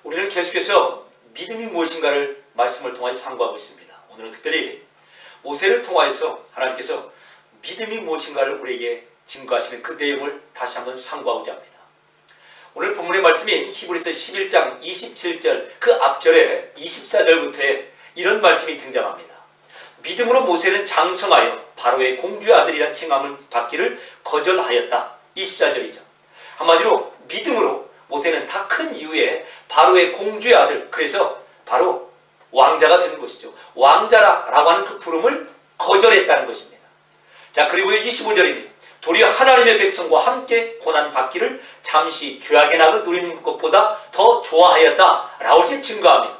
우리는 계속해서 믿음이 무엇인가를 말씀을 통해서 상고하고 있습니다. 오늘은 특별히 모세를 통하여서 하나님께서 믿음이 무엇인가를 우리에게 증거하시는 그 내용을 다시 한번 상고하고자 합니다. 오늘 본문의 말씀인 히브리서 11장 27절 그 앞절에 24절부터에 이런 말씀이 등장합니다. 믿음으로 모세는 장성하여 바로의 공주의 아들이라 칭함을 받기를 거절하였다. 24절이죠. 한마디로 믿음으로 모세는 다 큰 이후에 바로의 공주의 아들, 그래서 바로 왕자가 되는 것이죠. 왕자라고 하는 그 부름을 거절했다는 것입니다. 자, 그리고 25절입니다. 도리어 하나님의 백성과 함께 고난받기를 잠시 죄악의 낙을 누리는 것보다 더 좋아하였다 라고 이렇게 증거합니다.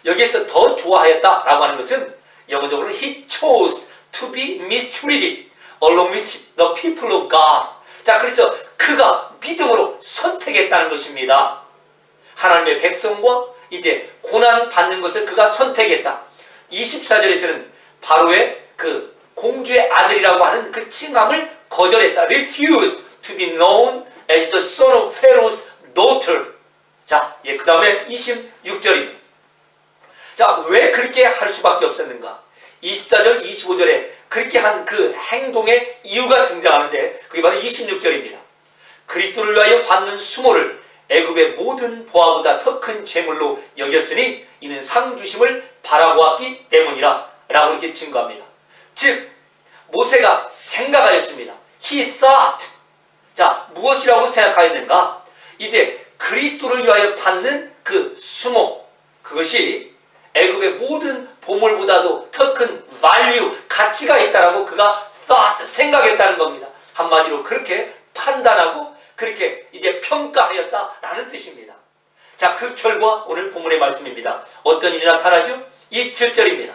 여기에서 더 좋아하였다 라고 하는 것은 영어적으로 He chose to be mistreated along with the people of God. 자, 그래서 그가 믿음으로 선택했다는 것입니다. 하나님의 백성과 이제 고난받는 것을 그가 선택했다. 24절에서는 바로의 그 공주의 아들이라고 하는 그 칭함을 거절했다. Refused to be known as the son of Pharaoh's daughter. 자, 그 다음에 26절입니다. 자, 왜 그렇게 할 수밖에 없었는가? 24절, 25절에 그렇게 한 그 행동의 이유가 등장하는데 그게 바로 26절입니다. 그리스도를 위하여 받는 수모를 애굽의 모든 보화보다 더 큰 재물로 여겼으니 이는 상 주심을 바라보았기 때문이라 라고 이렇게 증거합니다. 즉 모세가 생각하였습니다. He thought. 자, 무엇이라고 생각하였는가? 이제 그리스도를 위하여 받는 그 수모, 그것이 애굽의 모든 보물보다도 더 큰 value, 가치가 있다라고 그가 thought, 생각했다는 겁니다. 한마디로 그렇게 판단하고 그렇게 이제 평가하였다라는 뜻입니다. 자, 그 결과 오늘 본문의 말씀입니다. 어떤 일이 나타나죠? 27절입니다.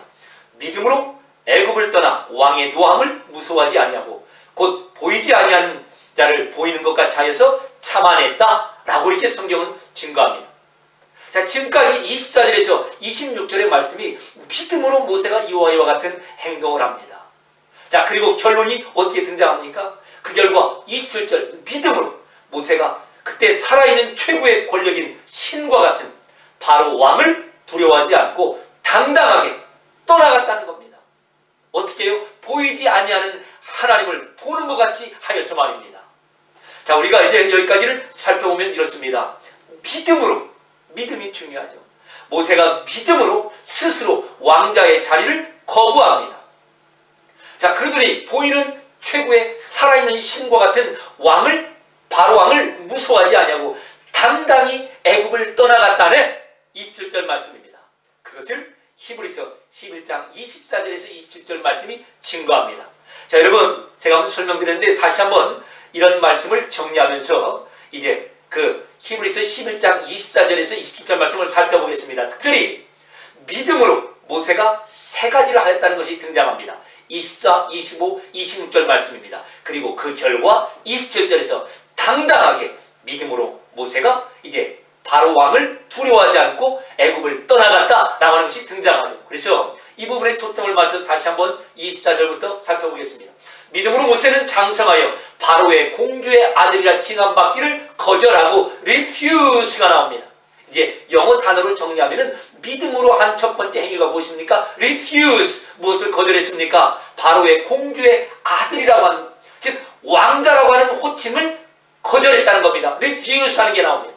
믿음으로 애굽을 떠나 왕의 노함을 무서워하지 아니하고 곧 보이지 아니하는 자를 보이는 것 같이 하여서 참아냈다라고 이렇게 성경은 증거합니다. 자, 지금까지 24절에서 26절의 말씀이 믿음으로 모세가 이와 같은 행동을 합니다. 자, 그리고 결론이 어떻게 등장합니까? 그 결과 27절 믿음으로 모세가 그때 살아있는 최고의 권력인 신과 같은 바로 왕을 두려워하지 않고 당당하게 떠나갔다는 겁니다. 어떻게 해요? 보이지 아니하는 하나님을 보는 것 같이 하여서 말입니다. 자, 우리가 이제 여기까지를 살펴보면 이렇습니다. 믿음으로, 믿음이 중요하죠. 모세가 믿음으로 스스로 왕자의 자리를 거부합니다. 자, 그러더니 보이는 최고의 살아있는 신과 같은 왕을, 바로 왕을 무서워하지 아니하고 당당히 애굽을 떠나갔다는 27절 말씀입니다. 그것을 히브리서 11장 24절에서 27절 말씀이 증거합니다. 자, 여러분, 제가 한번 설명드렸는데 다시 한번 이런 말씀을 정리하면서 이제 그 히브리서 11장 24절에서 27절 말씀을 살펴보겠습니다. 특별히 믿음으로 모세가 세 가지를 하였다는 것이 등장합니다. 24, 25, 26절 말씀입니다. 그리고 그 결과 27절에서 당당하게 믿음으로 모세가 이제 바로 왕을 두려워하지 않고 애굽을 떠나갔다라고 하는 것이 등장하죠. 그래서 이 부분에 초점을 맞춰서 다시 한번 24절부터 살펴보겠습니다. 믿음으로 모세는 장성하여 바로의 공주의 아들이라 칭함받기를 거절하고 refuse가 나옵니다. 이제 영어 단어로 정리하면은 믿음으로 한 첫 번째 행위가 무엇입니까? refuse. 무엇을 거절했습니까? 바로의 공주의 아들이라고 하는, 즉 왕자라고 하는 호칭을 거절했다는 겁니다. refuse 하는 게 나옵니다.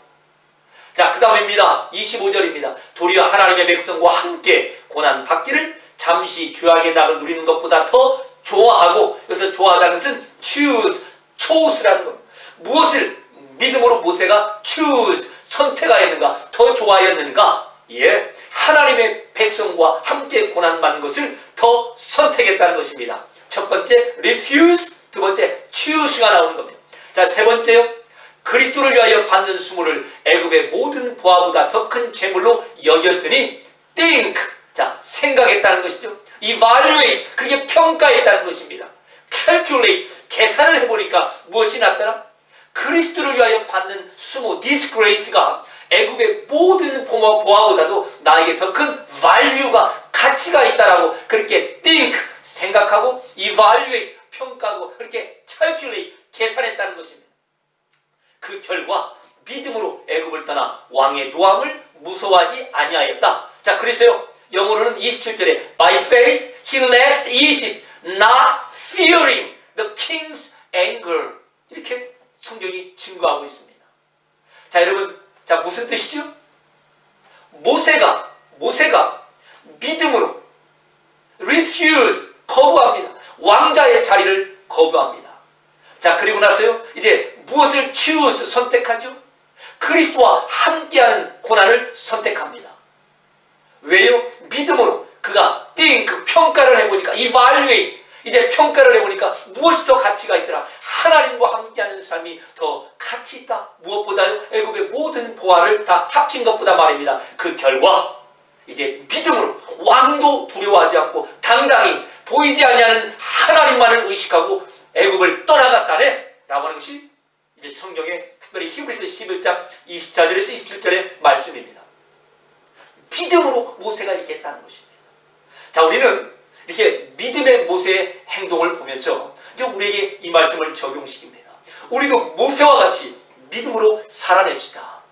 자, 그 다음입니다. 25절입니다. 도리어 하나님의 백성과 함께 고난받기를 잠시 죄악의 낙을 누리는 것보다 더 좋아하고, 여기서 좋아하다는 것은 chose라는 겁니다. 무엇을 믿음으로 모세가 choose, 선택하였는가? 더 좋아하였는가? 예, 하나님의 백성과 함께 고난받는 것을 더 선택했다는 것입니다. 첫 번째 refuse, 두 번째 choose가 나오는 겁니다. 자, 세 번째요. 그리스도를 위하여 받는 수모를 애굽의 모든 보화보다 더 큰 재물로 여겼으니 think, 자, 생각했다는 것이죠. evaluate, 그게 평가했다는 것입니다. calculate, 계산을 해보니까 무엇이 났더라? 그리스도를 위하여 받는 수모, disgrace가 애굽의 모든 보화보다도 나에게 더 큰 value가, 가치가 있다라고 그렇게 think, 생각하고 evaluate, 평가하고 그렇게 calculate, 계산했다는 것입니다. 그 결과 믿음으로 애굽을 떠나 왕의 노함을 무서워하지 아니하였다. 자, 그래서요, 영어로는 27절에 By faith he left Egypt, not fearing the king's anger. 이렇게 성경이 증거하고 있습니다. 자, 여러분, 자, 무슨 뜻이죠? 모세가 믿음으로 refuse, 거부합니다. 왕자의 자리를 거부합니다. 자, 그리고 나서요, 이제 무엇을 choose, 선택하죠? 그리스도와 함께하는 고난을 선택합니다. 왜요? 믿음으로 그가 think, 평가를 해보니까 evaluate, 이제 평가를 해보니까 무엇이 더 가치가 있더라. 하나님과 함께하는 삶이 더 가치 있다. 무엇보다요? 애굽의 모든 보화를 다 합친 것보다 말입니다. 그 결과 이제 믿음으로 왕도 두려워하지 않고 당당히 보이지 아니하는 하나님만을 의식하고 애굽을 떠나갔다네 라고 하는 것이 이제 성경의 특별히 히브리서 11장 24절에서 27절의 말씀입니다. 믿음으로 모세가 이렇게 했다는 것입니다. 자, 우리는 이렇게 믿음의 모세의 행동을 보면서 이제 우리에게 이 말씀을 적용시킵니다. 우리도 모세와 같이 믿음으로 살아냅시다.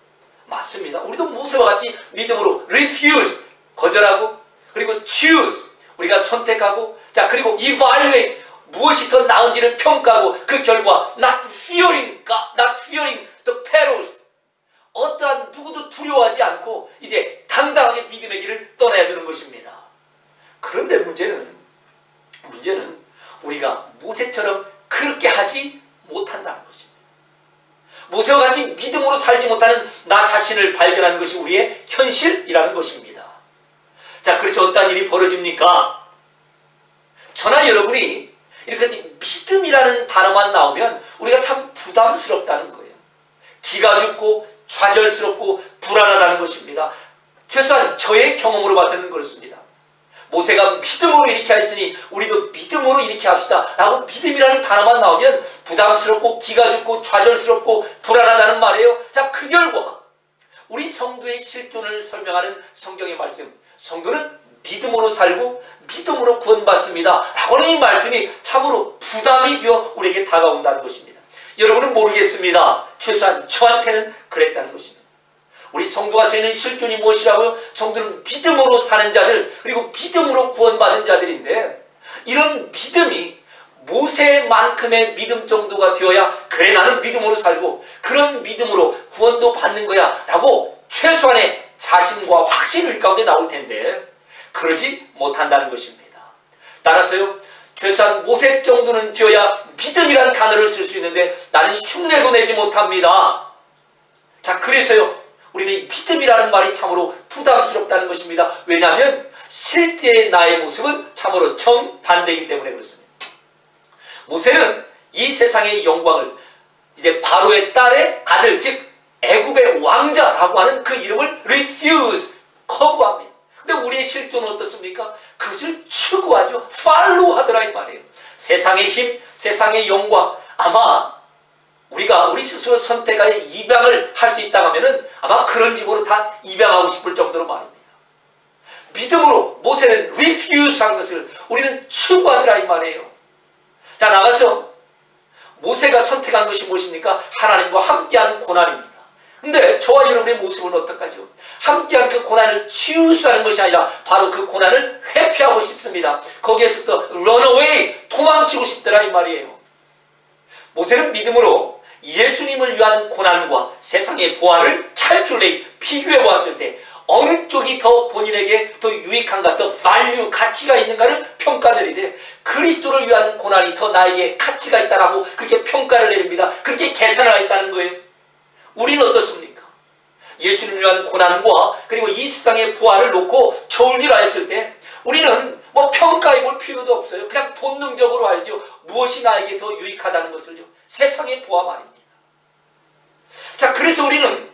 맞습니다. 우리도 모세와 같이 믿음으로 refuse, 거절하고, 그리고 choose, 우리가 선택하고, 자, 그리고 evaluate, 무엇이 더 나은지를 평가하고, 그 결과 not fearing the perils, 어떠한 누구도 두려워하지 않고 이제 당당하게 믿음의 길을 떠나야 되는 것입니다. 그런데 문제는 우리가 모세처럼 그렇게 하지 못한다는 것입니다. 모세와 같이 믿음으로 살지 못하는 나 자신을 발견하는 것이 우리의 현실이라는 것입니다. 자, 그래서 어떤 일이 벌어집니까? 저나 여러분이 이렇게 믿음이라는 단어만 나오면 우리가 참 부담스럽다는 거예요. 기가 죽고 좌절스럽고 불안하다는 것입니다. 최소한 저의 경험으로 봐서는 그렇습니다. 모세가 믿음으로 이렇게 했으니 우리도 믿음으로 이렇게 합시다 라고 믿음이라는 단어만 나오면 부담스럽고 기가 죽고 좌절스럽고 불안하다는 말이에요. 자, 그 결과 우리 성도의 실존을 설명하는 성경의 말씀, 성도는 믿음으로 살고 믿음으로 구원받습니다 라고 하는 이 말씀이 참으로 부담이 되어 우리에게 다가온다는 것입니다. 여러분은 모르겠습니다. 최소한 저한테는 그랬다는 것입니다. 우리 성도가 쓰이는 실존이 무엇이라고요? 성도는 믿음으로 사는 자들, 그리고 믿음으로 구원받은 자들인데, 이런 믿음이 모세만큼의 믿음 정도가 되어야 그래 나는 믿음으로 살고 그런 믿음으로 구원도 받는 거야 라고 최소한의 자신과 확신을 가운데 나올 텐데 그러지 못한다는 것입니다. 따라서요, 최소한 모세 정도는 되어야 믿음이란 단어를 쓸 수 있는데 나는 흉내도 내지 못합니다. 자, 그래서요, 우리는 믿음이라는 말이 참으로 부담스럽다는 것입니다. 왜냐하면 실제 나의 모습은 참으로 정반대이기 때문에 그렇습니다. 모세는 이 세상의 영광을 이제 바로의 딸의 아들, 즉 애굽의 왕자라고 하는 그 이름을 refuse, 거부합니다. 근데 우리의 실존은 어떻습니까? 그것을 추구하죠. 팔로우 하더라 이 말이에요. 세상의 힘, 세상의 영광, 아마 우리가 우리 스스로 선택하여 입양을 할 수 있다고 하면은 아마 그런 집으로 다 입양하고 싶을 정도로 말입니다. 믿음으로 모세는 refuse 한 것을 우리는 추구하더라 이 말이에요. 자, 나가서 모세가 선택한 것이 무엇입니까? 하나님과 함께한 고난입니다. 근데 저와 여러분의 모습은 어떡하죠? 함께한 그 고난을 치유하는 것이 아니라 바로 그 고난을 회피하고 싶습니다. 거기에서부터 run away, 도망치고 싶더라 이 말이에요. 모세는 믿음으로 예수님을 위한 고난과 세상의 보화를 calculate, 비교해 보았을 때 어느 쪽이 더 본인에게 더 유익한가, 더 value, 가치가 있는가를 평가내리되 그리스도를 위한 고난이 더 나에게 가치가 있다라고 그렇게 평가를 내립니다. 그렇게 계산을 했다는 거예요. 우리는 어떻습니까? 예수님을 위한 고난과 그리고 이 세상의 보화를 놓고 저울질을 했을 때 우리는 뭐 평가해 볼 필요도 없어요. 그냥 본능적으로 알죠. 무엇이 나에게 더 유익하다는 것을요. 세상의 보화 말입니다. 자, 그래서 우리는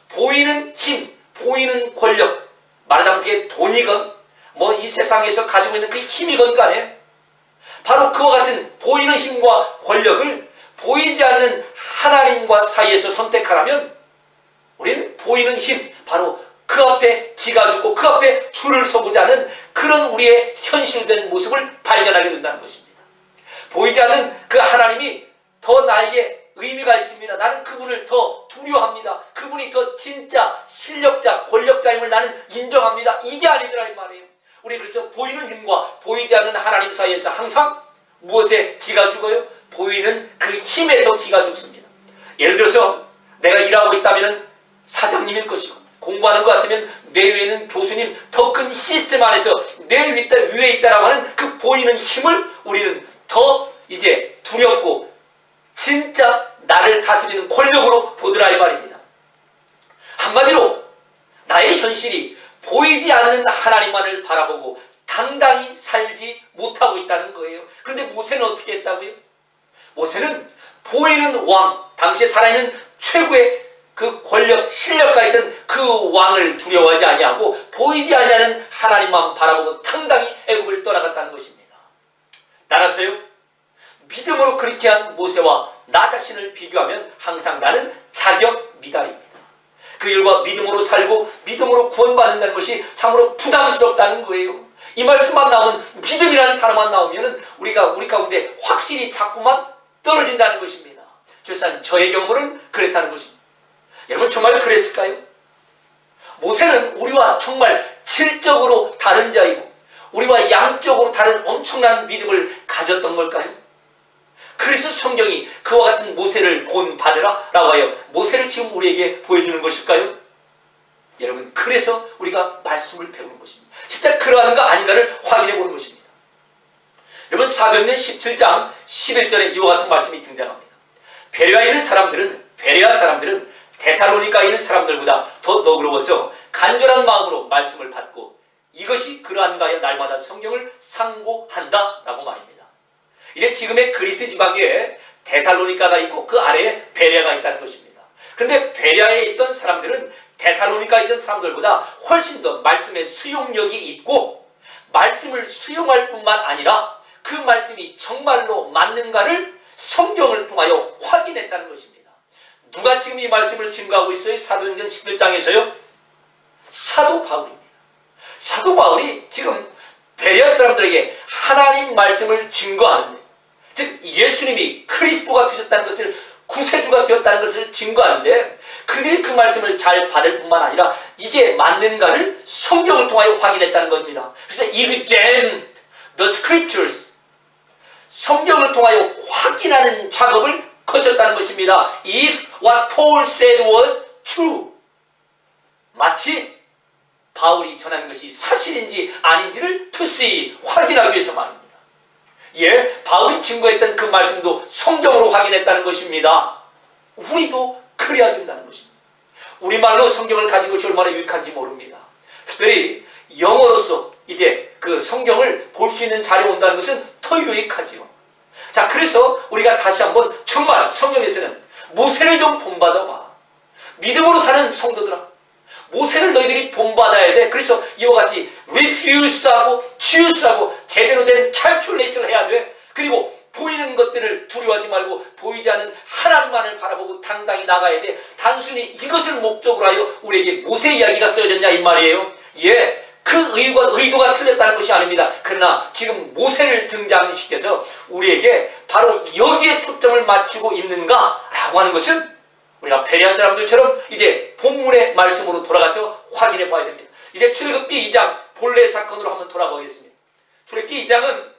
보이는 힘, 보이는 권력, 말하자면 그게 돈이건 뭐 이 세상에서 가지고 있는 그 힘이건 간에 바로 그와 같은 보이는 힘과 권력을 보이지 않는 하나님과 사이에서 선택하라면 우리는 보이는 힘, 바로 그 앞에 기가 죽고 그 앞에 줄을 서보지 않은 그런 우리의 현실된 모습을 발견하게 된다는 것입니다. 보이지 않는 그 하나님이 더 나에게 의미가 있습니다. 나는 그분을 더 두려워합니다. 그분이 더 진짜 실력자, 권력자임을 나는 인정합니다. 이게 아니더라 이 말이에요. 우리 그래서 보이는 힘과 보이지 않는 하나님 사이에서 항상 무엇에 기가 죽어요? 보이는 그 힘에 더 기가 죽습니다. 예를 들어서 내가 일하고 있다면 사장님일 것이고, 공부하는 것 같으면 내 위에는 교수님, 더 큰 시스템 안에서 내 위에 있다라고 하는 그 보이는 힘을 우리는 더 이제 두렵고 진짜 나를 다스리는 권력으로 보더라 이 말입니다. 한마디로 나의 현실이 보이지 않는 하나님만을 바라보고 당당히 살지 못하고 있다는 거예요. 그런데 모세는 어떻게 했다고요? 모세는 보이는 왕, 당시에 살아있는 최고의 그 권력, 실력가 있던 그 왕을 두려워하지 아니하고 보이지 아니하는 하나님만 바라보고 당당히 애굽을 떠나갔다는 것입니다. 따라서요, 믿음으로 그렇게 한 모세와 나 자신을 비교하면 항상 나는 자격 미달입니다. 그 일과 믿음으로 살고 믿음으로 구원받는다는 것이 참으로 부담스럽다는 거예요. 이 말씀만 나오면, 믿음이라는 단어만 나오면 우리가 우리 가운데 확실히 자꾸만 떨어진다는 것입니다. 출산 저의 경험은 그랬다는 것입니다. 여러분 정말 그랬을까요? 모세는 우리와 정말 질적으로 다른 자이고 우리와 양적으로 다른 엄청난 믿음을 가졌던 걸까요? 그래서 성경이 그와 같은 모세를 본받으라 라고 하여 모세를 지금 우리에게 보여주는 것일까요? 여러분, 그래서 우리가 말씀을 배우는 것입니다. 진짜 그러한가 아닌가를 확인해 보는 것입니다. 여러분, 사도행전 17장 11절에 이와 같은 말씀이 등장합니다. 베레아에 있는 사람들은, 베레아 사람들은 데살로니가에 있는 사람들보다 더 너그러워서 간절한 마음으로 말씀을 받고 이것이 그러한가 하여 날마다 성경을 상고한다 라고 말입니다. 이제 지금의 그리스 지방에 데살로니가가 있고 그 아래에 베레아가 있다는 것입니다. 그런데 베레아에 있던 사람들은 데살로니가에 있던 사람들보다 훨씬 더 말씀의 수용력이 있고 말씀을 수용할 뿐만 아니라 그 말씀이 정말로 맞는가를 성경을 통하여 확인했다는 것입니다. 누가 지금 이 말씀을 증거하고 있어요? 사도행전 17장에서요. 사도 바울입니다. 사도 바울이 지금 베레아 사람들에게 하나님 말씀을 증거하는데, 즉 예수님이 그리스도가 되셨다는 것을, 구세주가 되었다는 것을 증거하는데 그들이 그 말씀을 잘 받을 뿐만 아니라 이게 맞는가를 성경을 통하여 확인했다는 겁니다. 그래서 examine the scriptures, 성경을 통하여 확인하는 작업을 거쳤다는 것입니다. If what Paul said was true, 마치 바울이 전한 것이 사실인지 아닌지를 to see, 확인하기 위해서 말입니다. 예, 바울이 증거했던 그 말씀도 성경으로 확인했다는 것입니다. 우리도 그래야 된다는 것입니다. 우리말로 성경을 가진 것이 얼마나 유익한지 모릅니다. 특별히 영어로서 이제 그 성경을 볼 수 있는 자리에 온다는 것은 더 유익하지요. 자, 그래서 우리가 다시 한번 정말 성경에서는 모세를 좀 본받아봐. 믿음으로 사는 성도들아, 모세를 너희들이 본받아야 돼. 그래서 이와 같이 refuse하고 choose하고 제대로 된 calculation을 해야 돼. 그리고 보이는 것들을 두려워하지 말고 보이지 않는 하나님만을 바라보고 당당히 나가야 돼. 단순히 이것을 목적으로 하여 우리에게 모세 이야기가 써졌냐 이 말이에요. 예, 그 의도가 틀렸다는 것이 아닙니다. 그러나 지금 모세를 등장시켜서 우리에게 바로 여기에 초점을 맞추고 있는가라고 하는 것은 우리가 베레아 사람들처럼 이제 본문의 말씀으로 돌아가서 확인해 봐야 됩니다. 이제 출애굽기 2장 본래 사건으로 한번 돌아가겠습니다. 출애굽기 2장은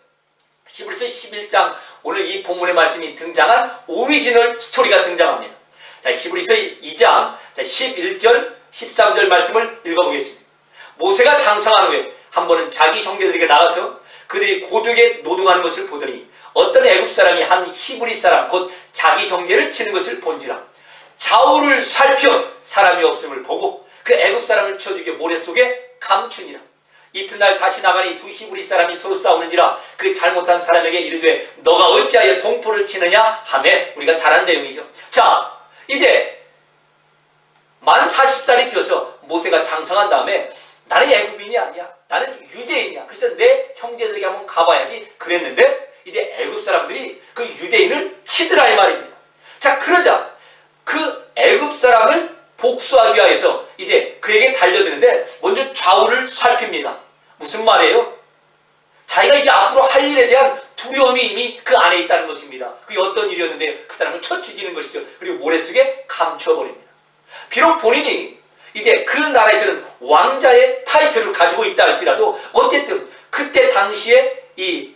히브리서 11장, 오늘 이 본문의 말씀이 등장한 오리지널 스토리가 등장합니다. 자, 히브리서 2장 11절 13절 말씀을 읽어보겠습니다. 모세가 장성한 후에 한 번은 자기 형제들에게 나가서 그들이 고되게 노동하는 것을 보더니 어떤 애굽 사람이 한 히브리 사람 곧 자기 형제를 치는 것을 본지라. 좌우를 살펴 사람이 없음을 보고 그 애굽 사람을 쳐 죽여 모래 속에 감추니라. 이튿날 다시 나가니 두 히브리 사람이 서로 싸우는지라 그 잘못한 사람에게 이르되 너가 어찌하여 동포를 치느냐 하매, 우리가 잘 아는 내용이죠. 자, 이제 만 40살이 되어서 모세가 장성한 다음에 나는 애굽인이 아니야, 나는 유대인이야, 그래서 내 형제들에게 한번 가봐야지 그랬는데 이제 애굽 사람들이 그 유대인을 치더라 이 말입니다. 자, 그러자 그 애굽 사람을 복수하기 위해서 이제 그에게 달려드는데 먼저 좌우를 살핍니다. 무슨 말이에요? 자기가 이제 앞으로 할 일에 대한 두려움이 이미 그 안에 있다는 것입니다. 그게 어떤 일이었는데 그 사람을 쳐 죽이는 것이죠. 그리고 모래 속에 감춰버립니다. 비록 본인이 이제 그 나라에서는 왕자의 타이틀을 가지고 있다 할지라도 어쨌든 그때 당시에 이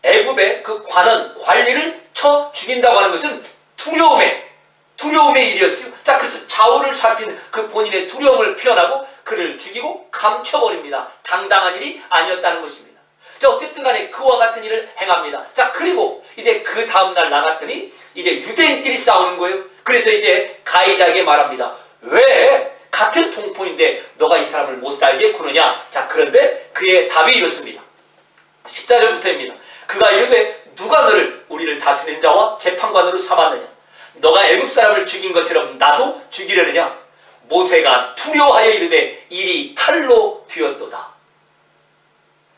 애굽의 그 관리를 쳐 죽인다고 하는 것은 두려움의 일이었죠. 자, 그래서 좌우를 살피는 그 본인의 두려움을 표현하고 그를 죽이고 감춰버립니다. 당당한 일이 아니었다는 것입니다. 자, 어쨌든 간에 그와 같은 일을 행합니다. 자, 그리고 이제 그 다음날 나갔더니 이제 유대인끼리 싸우는 거예요. 그래서 이제 가이다에게 말합니다. 왜 같은 동포인데 너가 이 사람을 못 살게 구느냐? 자, 그런데 그의 답이 이렇습니다. 14절부터입니다. 그가 이르되 누가 너를 우리를 다스리는 자와 재판관으로 삼았느냐? 너가 애굽 사람을 죽인 것처럼 나도 죽이려느냐? 모세가 두려워하여 이르되 일이 탈로 튀었도다.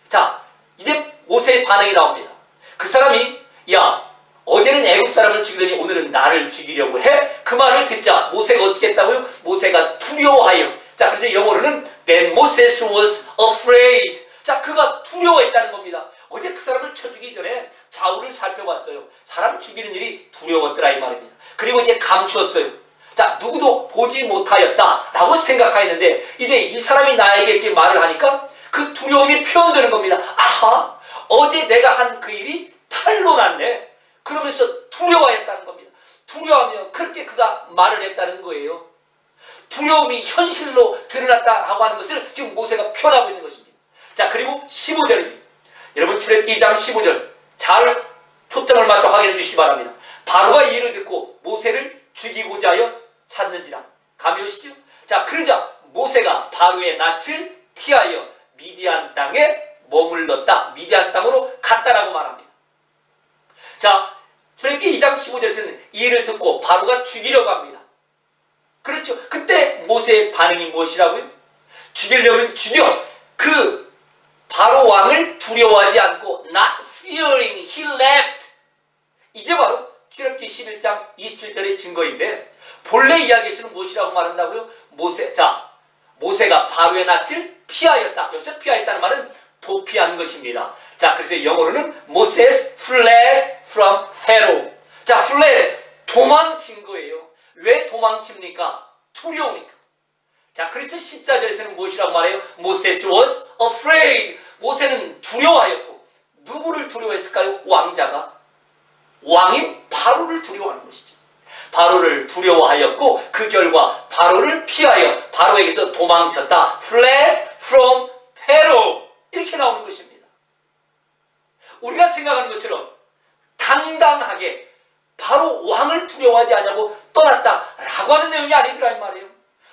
자, 이제 모세의 반응이 나옵니다. 그 사람이 야, 어제는 애굽 사람을 죽이더니 오늘은 나를 죽이려고 해? 그 말을 듣자 모세가 어떻게 했다고요? 모세가 두려워하여. 자, 그래서 영어로는 Then Moses was afraid. 자, 그가 두려워했다는 겁니다. 어제 그 사람을 쳐 죽이기 전에 좌우를 살펴봤어요. 사람 죽이는 일이 두려웠더라 이 말입니다. 그리고 이제 감추었어요. 자, 누구도 보지 못하였다라고 생각하였는데 이제 이 사람이 나에게 이렇게 말을 하니까 그 두려움이 표현되는 겁니다. 아하, 어제 내가 한 그 일이 탈로 났네. 그러면서 두려워했다는 겁니다. 두려워하며 그렇게 그가 말을 했다는 거예요. 두려움이 현실로 드러났다라고 하는 것을 지금 모세가 표현하고 있는 것입니다. 자, 그리고 15절입니다. 여러분 출애굽기 2장 15절 잘 초점을 맞춰 확인해 주시기 바랍니다. 바로가 이 일을 듣고 모세를 죽이고자 하여 찾는지라. 감이 오시죠? 자, 그러자 모세가 바로의 낯을 피하여 미디안 땅에 머물렀다. 미디안 땅으로 갔다라고 말합니다. 자, 출애굽기 2장 15절에서는 이 일을 듣고 바로가 죽이려고 합니다. 그렇죠. 그때 모세의 반응이 무엇이라고요? 죽이려면 죽여. 그 바로 왕을 두려워하지 않고 not fearing, he left. 이게 바로 출애굽기 11장 27절의 증거인데 본래 이야기에서는 무엇이라고 말한다고요? 모세가 바로의 낯을 피하였다. 여기서 피하였다는 말은 도피한 것입니다. 자, 그래서 영어로는 Moses fled from Pharaoh. 자, fled, 도망친 거예요. 왜 도망칩니까? 두려우니까. 자, 그래서 14절에서는 무엇이라고 말해요? Moses was afraid. 모세는 두려워하였고 누구를 두려워했을까요? 왕자가. 왕인 바로를 두려워하는 것이죠. 바로를 두려워하였고 그 결과 바로를 피하여 바로에게서 도망쳤다. fled from Pharaoh. 이렇게 나오는 것입니다. 우리가 생각하는 것처럼 당당하게 바로 왕을 두려워하지 않냐고 떠났다라고 하는 내용이 아니더라 이 말이에요.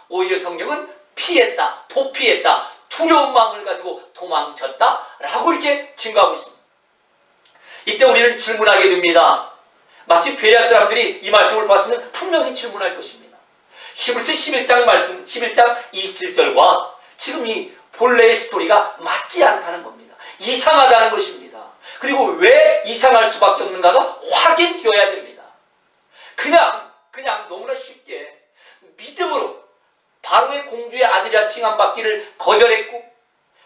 오히려 성경은 피했다, 도피했다, 두려운 마음을 가지고 도망쳤다라고 이렇게 증거하고 있습니다. 이때 우리는 질문하게 됩니다. 마치 베레아 사람들이 이 말씀을 봤으면 분명히 질문할 것입니다. 히브리서 11장 말씀, 11장 27절과 지금 이 본래의 스토리가 맞지 않다는 겁니다. 이상하다는 것입니다. 그리고 왜 이상할 수밖에 없는가가 확인되어야 됩니다. 그냥 너무나 쉽게 믿음으로 바로의 공주의 아들이라 칭함받기를 거절했고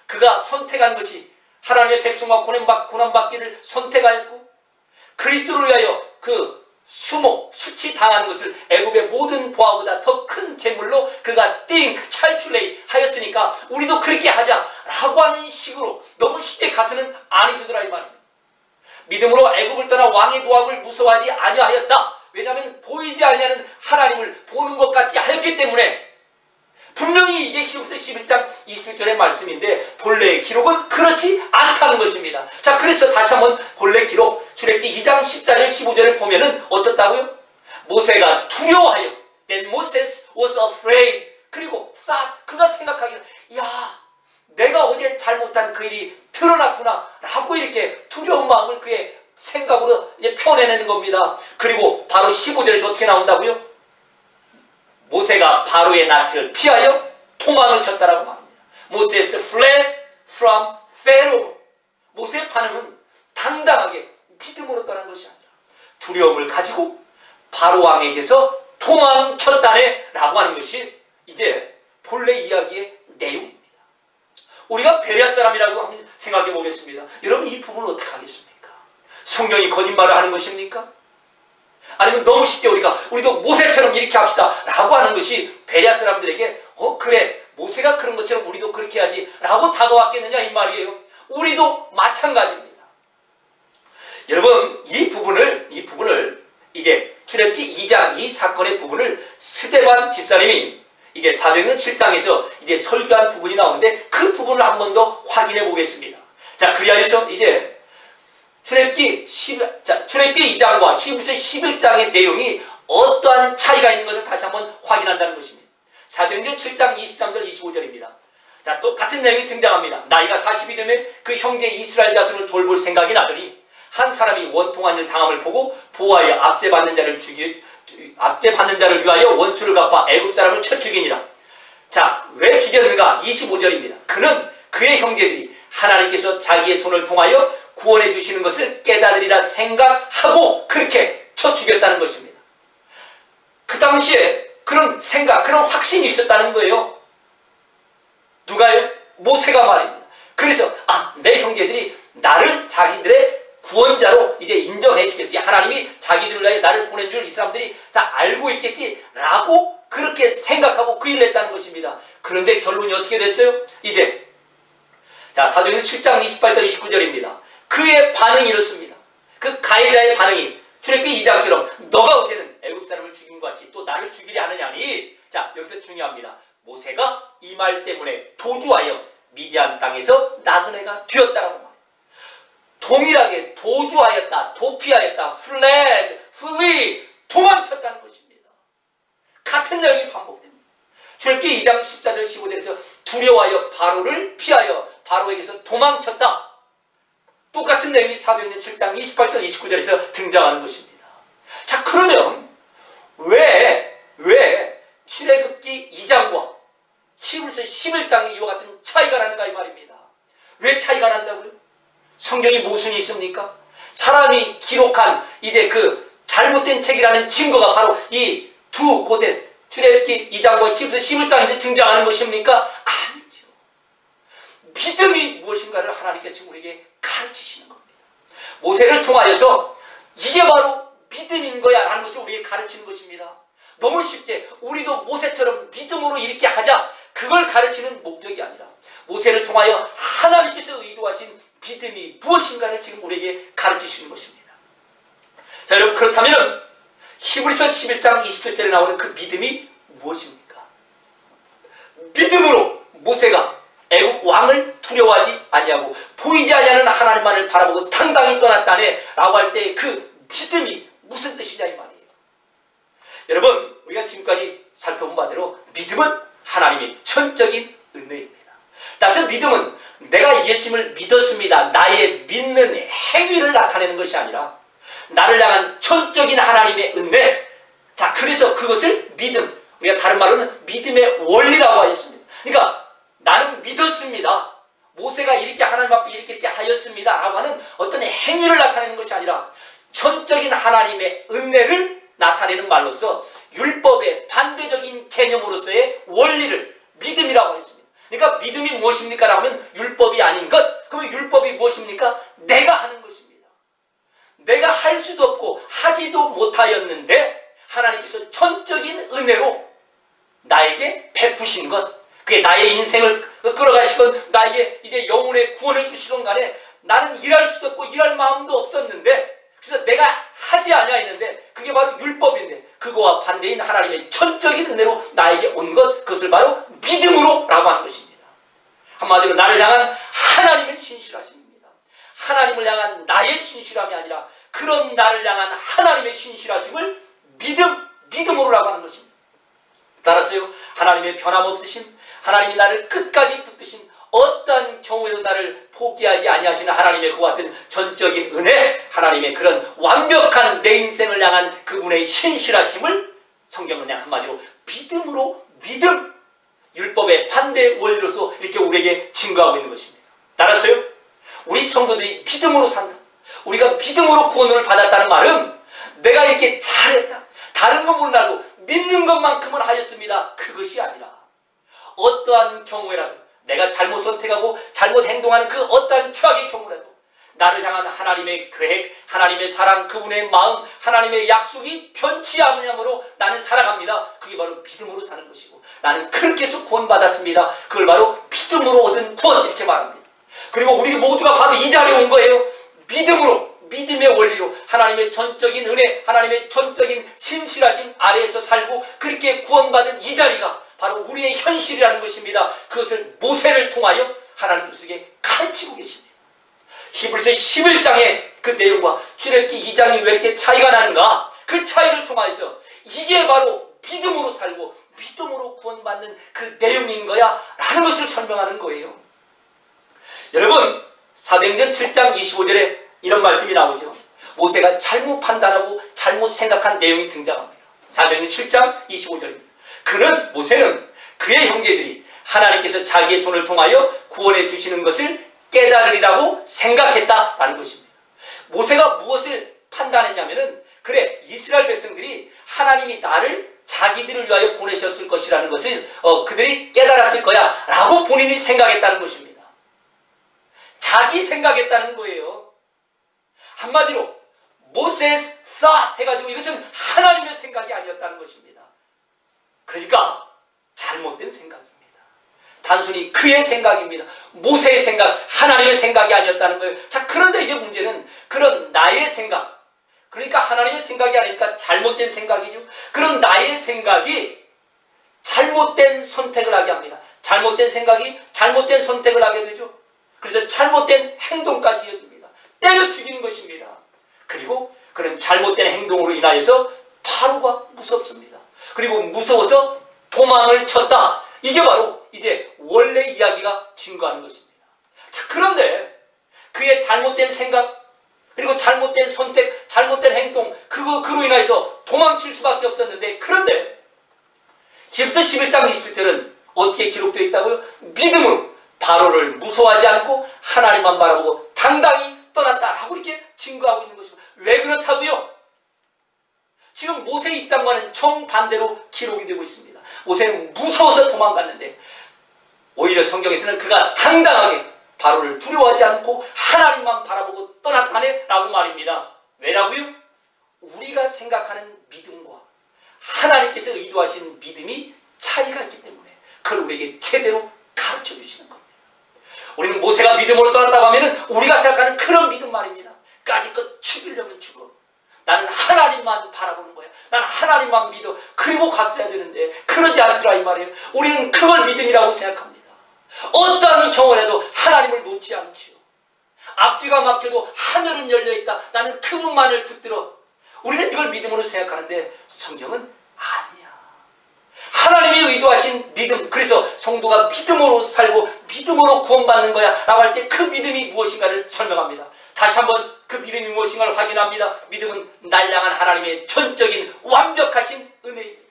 그가 선택한 것이 하나님의 백성과 고난받기를 선택하였고 그리스도를 위하여 그 수치당하는 것을 애굽의 모든 보화보다 더 큰 재물로 그가 calculate 하였으니까 우리도 그렇게 하자라고 하는 식으로 너무 쉽게 가서는 아니 되더라 이 말입니다. 믿음으로 애굽을 떠나 왕의 도함을 무서워하지 아니하였다. 왜냐하면 보이지 아니하는 하나님을 보는 것 같지 하였기 때문에 분명히 이게 히브리서 11장 27절의 말씀인데 본래의 기록은 그렇지 않다는 것입니다. 자, 그래서 다시 한번 본래 기록 출애굽기 2장 14절 15절을 보면은 어떻다고요? 모세가 두려워하여 Then Moses was afraid. 그리고 그가 생각하기는 야, 내가 어제 잘못한 그 일이 드러났구나 라고 이렇게 두려운 마음을 그의 생각으로 이제 표현해내는 겁니다. 그리고 바로 15절에서 어떻게 나온다고요? 모세가 바로의 낯을 피하여 도망을 쳤다라고 말합니다. Moses fled from Pharaoh. 모세의 반응은 당당하게 믿음으로 떠난 것이 아니라 두려움을 가지고 바로 왕에게서 도망쳤다네 라고 하는 것이 이제 본래 이야기의 내용입니다. 우리가 베레아 사람이라고 한번 생각해 보겠습니다. 여러분 이 부분을 어떻게 하겠습니까? 성경이 거짓말을 하는 것입니까? 아니면 너무 쉽게 우리도 모세처럼 이렇게 합시다 라고 하는 것이 베레아 사람들에게 그래 모세가 그런 것처럼 우리도 그렇게 해야지 라고 다가왔겠느냐 이 말이에요. 우리도 마찬가지입니다. 여러분 이 부분을 이제 출애굽기 2장 이 사건의 부분을 스데반 집사님이 이제 사도행전 7장에서 이제 설교한 부분이 나오는데 그 부분을 한 번 더 확인해 보겠습니다. 자, 그리하여서 이제 출애굽기 2장과 히브리서 11장의 내용이 어떠한 차이가 있는 것을 다시 한번 확인한다는 것입니다. 사도행전 7장 23절 25절입니다. 자, 똑같은 내용이 등장합니다. 나이가 40이 되면 그 형제 이스라엘 자손을 돌볼 생각이 나더니 한 사람이 원통한 일 당함을 보고 보아하여 압제받는 자를 위하여 원수를 갚아 애굽 사람을 쳐 죽이니라. 자, 왜 죽였는가? 25절입니다. 그는 그의 형제들이 하나님께서 자기의 손을 통하여 구원해 주시는 것을 깨달으리라 생각하고 그렇게 쳐 죽였다는 것입니다. 그 당시에 그런 생각, 그런 확신이 있었다는 거예요. 누가요? 모세가 말입니다. 그래서 내 형제들이 나를 자기들의 구원자로 이제 인정해 주겠지. 하나님이 자기들을 위해 나를 보낸 줄 이 사람들이 다 알고 있겠지 라고 그렇게 생각하고 그 일을 했다는 것입니다. 그런데 결론이 어떻게 됐어요? 이제 자, 사도행전 7장 28절 29절입니다. 그의 반응이 이렇습니다. 그 가해자의 반응이 출애굽기 2장처럼 너가 어제는 애굽 사람을 죽인 것 같이 또 나를 죽이려 하느냐니. 자, 여기서 중요합니다. 모세가 이 말 때문에 도주하여 미디안 땅에서 나그네가 되었다라고 말해요. 동일하게 도주하였다, 도피하였다, flee, 도망쳤다는 것입니다. 같은 내용이 반복됩니다. 출애굽기 2장 14절 15절에서 두려워하여 바로를 피하여 바로에게서 도망쳤다. 똑같은 내용이 사도행전 7장 28절 29절에서 등장하는 것입니다. 자, 그러면 왜 출애굽기 2장과 히브리서 11장에 이와 같은 차이가 나는가 이 말입니다. 왜 차이가 난다고요? 성경이 무슨 있습니까? 사람이 기록한 이제 그 잘못된 책이라는 증거가 바로 이 두 곳에 출애굽기 2장과 히브리서 11장에서 등장하는 것입니까? 아니죠. 믿음이 무엇인가를 하나님께서 지금 우리에게 가르치시는 겁니다. 모세를 통하여서 이게 바로 믿음인 거야 라는 것을 우리에게 가르치는 것입니다. 너무 쉽게 우리도 모세처럼 믿음으로 이렇게 하자 그걸 가르치는 목적이 아니라 모세를 통하여 하나님께서 의도하신 믿음이 무엇인가를 지금 우리에게 가르치시는 것입니다. 자, 여러분 그렇다면 히브리서 11장 27절에 나오는 그 믿음이 무엇입니까? 믿음으로 모세가 애굽 왕을 두려워하지 아니하고 보이지 아니하는 하나님만을 바라보고 당당히 떠났다네 라고 할 때 그 믿음이 무슨 뜻이냐 이 말이에요. 여러분 우리가 지금까지 살펴본 바대로 믿음은 하나님의 전적인 은혜입니다. 따라서 믿음은 내가 예수님을 믿었습니다. 나의 믿는 행위를 나타내는 것이 아니라 나를 향한 전적인 하나님의 은혜. 자, 그래서 그것을 믿음, 우리가 다른 말로는 믿음의 원리라고 하였습니다. 그러니까 나는 믿었습니다. 모세가 이렇게 하나님 앞에 이렇게 하였습니다 라고 하는 어떤 행위를 나타내는 것이 아니라 전적인 하나님의 은혜를 나타내는 말로서 율법의 반대적인 개념으로서의 원리를 믿음이라고 했습니다. 그러니까 믿음이 무엇입니까? 라면 율법이 아닌 것. 그러면 율법이 무엇입니까? 내가 하는 것입니다. 내가 할 수도 없고 하지도 못하였는데 하나님께서 전적인 은혜로 나에게 베푸신 것. 그게 나의 인생을 끌어가시건 나에게 이제 영혼의 구원을 주시건 간에 나는 일할 수도 없고 일할 마음도 없었는데 그래서 내가 하지 아니하였는데 그게 바로 율법인데 그거와 반대인 하나님의 전적인 은혜로 나에게 온 것, 그것을 바로 믿음으로 라고 하는 것입니다. 한마디로 나를 향한 하나님의 신실하심입니다. 하나님을 향한 나의 신실함이 아니라 그런 나를 향한 하나님의 신실하심을 믿음으로 라고 하는 것입니다. 따라서요, 하나님의 변함없으심, 하나님이 나를 끝까지 붙드신 어떤 경우에도 나를 포기하지 아니하시는 하나님의 그와 같은 전적인 은혜, 하나님의 그런 완벽한 내 인생을 향한 그분의 신실하심을 성경은 그냥 한마디로 믿음으로 믿음, 율법의 반대 원리로서 이렇게 우리에게 증거하고 있는 것입니다. 따라서요, 우리 성도들이 믿음으로 산다. 우리가 믿음으로 구원을 받았다는 말은 내가 이렇게 잘했다. 다른 건 몰라도 믿는 것만큼은 하였습니다. 그것이 아니라 어떠한 경우에라도 내가 잘못 선택하고 잘못 행동하는 그 어떠한 최악의 경우라도 나를 향한 하나님의 계획, 하나님의 사랑, 그분의 마음, 하나님의 약속이 변치 않으므로 나는 살아갑니다. 그게 바로 믿음으로 사는 것이고, 나는 그렇게 해서 구원받았습니다. 그걸 바로 믿음으로 얻은 구원, 이렇게 말합니다. 그리고 우리 모두가 바로 이 자리에 온 거예요. 믿음으로, 믿음의 원리로 하나님의 전적인 은혜, 하나님의 전적인 신실하심 아래에서 살고 그렇게 구원받은 이 자리가 바로 우리의 현실이라는 것입니다. 그것을 모세를 통하여 하나님 우리에게 가르치고 계십니다. 히브리서 11장의 그 내용과 출애굽기 2장이 왜 이렇게 차이가 나는가? 그 차이를 통해서 이게 바로 믿음으로 살고 믿음으로 구원받는 그 내용인 거야 라는 것을 설명하는 거예요. 여러분, 사도행전 7장 25절에 이런 말씀이 나오죠. 모세가 잘못 판단하고 잘못 생각한 내용이 등장합니다. 사도행전 7장 25절입니다. 모세는 그의 형제들이 하나님께서 자기의 손을 통하여 구원해 주시는 것을 깨달으리라고 생각했다라는 것입니다. 모세가 무엇을 판단했냐면은, 그래, 이스라엘 백성들이 하나님이 나를 자기들을 위하여 보내셨을 것이라는 것을 그들이 깨달았을 거야 라고 본인이 생각했다는 것입니다. 자기 생각했다는 거예요. 한마디로 모세's thought 해가지고 이것은 하나님의 생각이 아니었다는 것입니다. 그러니까 잘못된 생각입니다. 단순히 그의 생각입니다. 모세의 생각, 하나님의 생각이 아니었다는 거예요. 자, 그런데 이제 문제는 그런 나의 생각, 그러니까 하나님의 생각이 아니니까 잘못된 생각이죠. 그런 나의 생각이 잘못된 선택을 하게 합니다. 잘못된 생각이 잘못된 선택을 하게 되죠. 그래서 잘못된 행동까지 이어집니다. 때려 죽이는 것입니다. 그리고 그런 잘못된 행동으로 인하여서 바로가 무섭습니다. 그리고 무서워서 도망을 쳤다. 이게 바로 이제 원래 이야기가 증거하는 것입니다. 자, 그런데 그의 잘못된 생각, 그리고 잘못된 선택, 잘못된 행동, 그로 인해서 도망칠 수밖에 없었는데, 그런데 히브리서 11장 27절은 어떻게 기록되어 있다고요? 믿음으로 바로를 무서워하지 않고 하나님만 바라보고 당당히 떠났다라고 이렇게 증거하고 있는 것입니다. 왜 그렇다고요? 지금 모세 입장과는 정반대로 기록이 되고 있습니다. 모세는 무서워서 도망갔는데 오히려 성경에서는 그가 당당하게 바로를 두려워하지 않고 하나님만 바라보고 떠났다네 라고 말입니다. 왜라고요? 우리가 생각하는 믿음과 하나님께서 의도하신 믿음이 차이가 있기 때문에 그걸 우리에게 제대로 가르쳐 주시는 겁니다. 우리는 모세가 믿음으로 떠났다고 하면 우리가 생각하는 그런 믿음 말입니다. 까짓것 죽이려면 죽어. 나는 하나님만 바라보는 거야. 나는 하나님만 믿어. 그리고 갔어야 되는데 그러지 않더라 이 말이에요. 우리는 그걸 믿음이라고 생각합니다. 어떠한 경우를 해도 하나님을 놓지 않지요. 앞뒤가 막혀도 하늘은 열려있다. 나는 그분만을 붙들어. 우리는 이걸 믿음으로 생각하는데 성경은 아니야. 하나님이 의도하신 믿음, 그래서 성도가 믿음으로 살고 믿음으로 구원받는 거야 라고 할 때 그 믿음이 무엇인가를 설명합니다. 다시 한번 그 믿음이 무엇인가를 확인합니다. 믿음은 날 향한 하나님의 전적인 완벽하신 은혜입니다.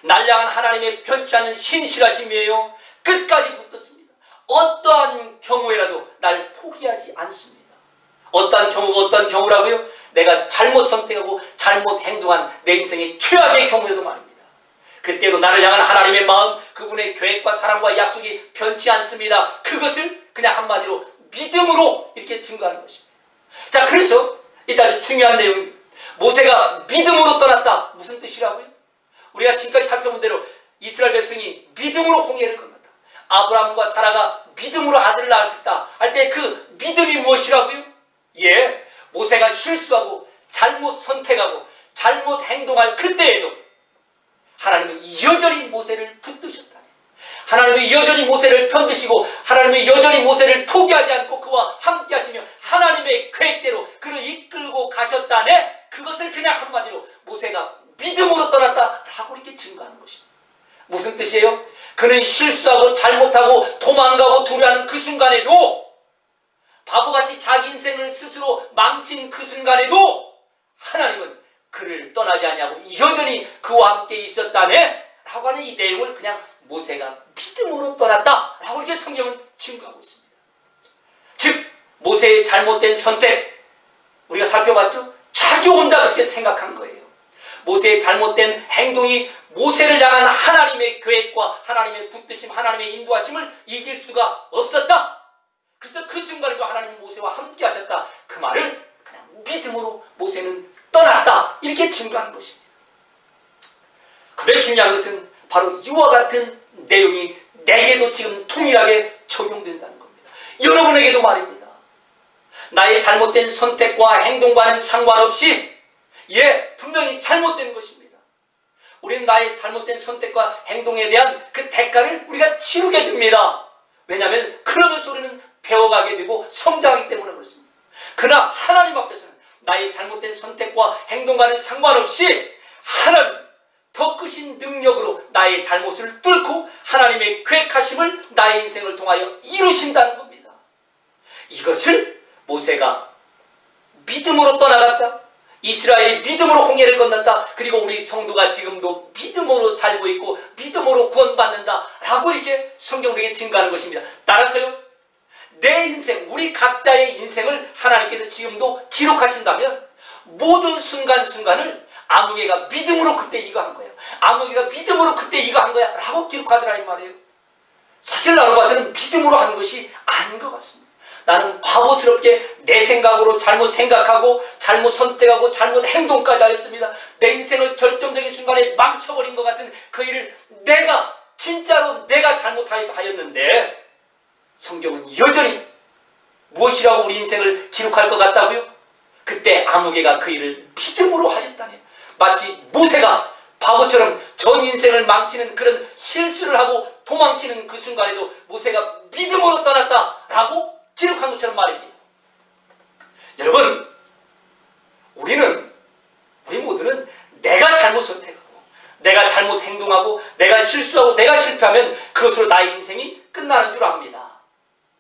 날 향한 하나님의 변치 않는 신실하심이에요. 끝까지 붙었습니다. 어떠한 경우에라도 날 포기하지 않습니다. 어떠한 경우가 어떠한 경우라고요? 내가 잘못 선택하고 잘못 행동한 내 인생의 최악의 경우에도 말입니다. 그때도 나를 향한 하나님의 마음, 그분의 계획과 사랑과 약속이 변치 않습니다. 그것을 그냥 한마디로 믿음으로 이렇게 증거하는 것입니다. 자, 그래서 이제 아주 중요한 내용입니다. 모세가 믿음으로 떠났다. 무슨 뜻이라고요? 우리가 지금까지 살펴본 대로 이스라엘 백성이 믿음으로 홍해를 건넜다. 아브라함과 사라가 믿음으로 아들을 낳았다 할 때 그 믿음이 무엇이라고요? 예, 모세가 실수하고 잘못 선택하고 잘못 행동할 그때에도 하나님은 여전히 모세를 붙드셨다. 하나님은 여전히 모세를 편드시고 하나님은 여전히 모세를 포기하지 않고 그와 함께 하시며 하나님의 계획대로 그를 이끌고 가셨다네. 그것을 그냥 한마디로 모세가 믿음으로 떠났다라고 이렇게 증거하는 것입니다. 무슨 뜻이에요? 그는 실수하고 잘못하고 도망가고 두려워하는 그 순간에도, 바보같이 자기 인생을 스스로 망친 그 순간에도 하나님은 그를 떠나지 아니하고 여전히 그와 함께 있었다네 라고 하는 이 내용을 그냥 모세가 믿음으로 떠났다 라고 이렇게 성경은 증거하고 있습니다. 즉 모세의 잘못된 선택 우리가 살펴봤죠? 자기 혼자 그렇게 생각한 거예요. 모세의 잘못된 행동이 모세를 향한 하나님의 계획과 하나님의 붙드심, 하나님의 인도하심을 이길 수가 없었다. 그래서 그 순간에도 하나님 모세와 함께 하셨다. 그 말을 그냥 믿음으로 모세는 떠났다. 이렇게 증거하는 것입니다. 그런데 중요한 것은 바로 이와 같은 내용이 내게도 지금 동일하게 적용된다는 겁니다. 여러분에게도 말입니다. 나의 잘못된 선택과 행동과는 상관없이 분명히 잘못된 것입니다. 우리는 나의 잘못된 선택과 행동에 대한 그 대가를 우리가 치르게 됩니다. 왜냐하면 그러면서 우리는 배워가게 되고 성장하기 때문에 그렇습니다. 그러나 하나님 앞에서는 나의 잘못된 선택과 행동과는 상관없이 하나님 더 크신 능력으로 나의 잘못을 뚫고 하나님의 계획하심을 나의 인생을 통하여 이루신다는 겁니다. 이것을 모세가 믿음으로 떠나갔다. 이스라엘이 믿음으로 홍해를 건넜다. 그리고 우리 성도가 지금도 믿음으로 살고 있고 믿음으로 구원받는다 라고 이렇게 성경 우리에게 증거하는 것입니다. 따라서요, 내 인생, 우리 각자의 인생을 하나님께서 지금도 기록하신다면 모든 순간순간을 아무개가 믿음으로 그때 이거 한 거야, 아무개가 믿음으로 그때 이거 한 거야 라고 기록하더라 이 말이에요. 사실 나로 봐서는 믿음으로 한 것이 아닌 것 같습니다. 나는 바보스럽게 내 생각으로 잘못 생각하고 잘못 선택하고 잘못 행동까지 하였습니다. 내 인생을 결정적인 순간에 망쳐버린 것 같은 그 일을 진짜로 내가 잘못하여서 하였는데 성경은 여전히 무엇이라고 우리 인생을 기록할 것 같다고요? 그때 아무개가 그 일을 믿음으로 하였다네요. 마치 모세가 바보처럼 전 인생을 망치는 그런 실수를 하고 도망치는 그 순간에도 모세가 믿음으로 떠났다라고 기록한 것처럼 말입니다. 여러분, 우리 모두는 내가 잘못 선택하고 내가 잘못 행동하고 내가 실수하고 내가 실패하면 그것으로 나의 인생이 끝나는 줄 압니다.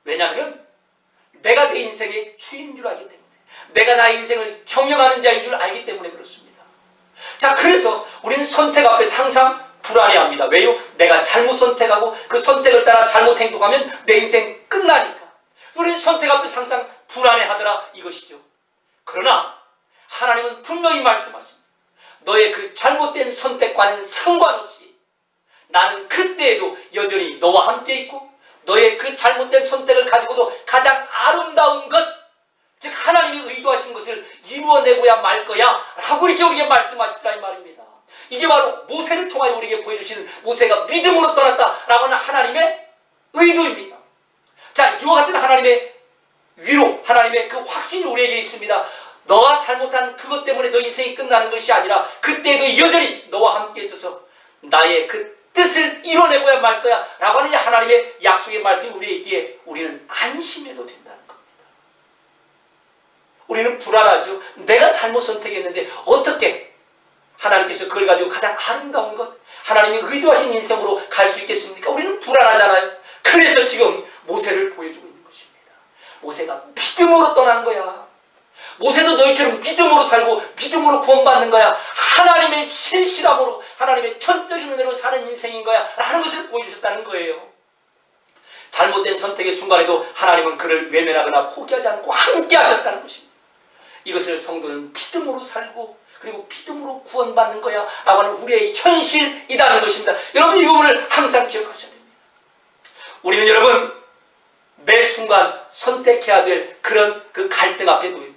왜냐하면 내가 내 인생의 주인인 줄 알기 때문에, 내가 나의 인생을 경영하는 자인 줄 알기 때문에 그렇습니다. 자, 그래서 우리는 선택 앞에서 항상 불안해합니다. 왜요? 내가 잘못 선택하고 그 선택을 따라 잘못 행동하면 내 인생 끝나니까 우리는 선택 앞에서 항상 불안해하더라 이것이죠. 그러나 하나님은 분명히 말씀하십니다. 너의 그 잘못된 선택과는 상관없이 나는 그때에도 여전히 너와 함께 있고 너의 그 잘못된 선택을 가지고도 가장 아름다운 것, 즉 하나님이 의도하신 것을 이루어내고야 말 거야 라고 이렇게 우리에게 말씀하시더라 이 말입니다. 이게 바로 모세를 통하여 우리에게 보여주시는 모세가 믿음으로 떠났다라고 하는 하나님의 의도입니다. 자, 이와 같은 하나님의 위로, 하나님의 그 확신이 우리에게 있습니다. 너가 잘못한 그것 때문에 너 인생이 끝나는 것이 아니라 그때에도 여전히 너와 함께 있어서 나의 그 뜻을 이뤄내고야 말 거야 라고 하는 하나님의 약속의 말씀이 우리에게 있기에 우리는 안심해도 된다는 겁니다. 우리는 불안하죠. 내가 잘못 선택했는데 어떻게 하나님께서 그걸 가지고 가장 아름다운 것, 하나님이 의도하신 인생으로 갈 수 있겠습니까? 우리는 불안하잖아요. 그래서 지금 모세를 보여주고 있는 것입니다. 모세가 믿음으로 떠난 거야. 모세도 너희처럼 믿음으로 살고 믿음으로 구원받는 거야. 하나님의 신실함으로, 하나님의 전적인 은혜로 사는 인생인 거야 라는 것을 보여주셨다는 거예요. 잘못된 선택의 순간에도 하나님은 그를 외면하거나 포기하지 않고 함께 하셨다는 것입니다. 이것을 성도는 믿음으로 살고 그리고 믿음으로 구원받는 거야 라고 하는 우리의 현실이라는 것입니다. 여러분, 이 부분을 항상 기억하셔야 됩니다. 우리는 여러분 매 순간 선택해야 될 그런 그 갈등 앞에 놓입니다.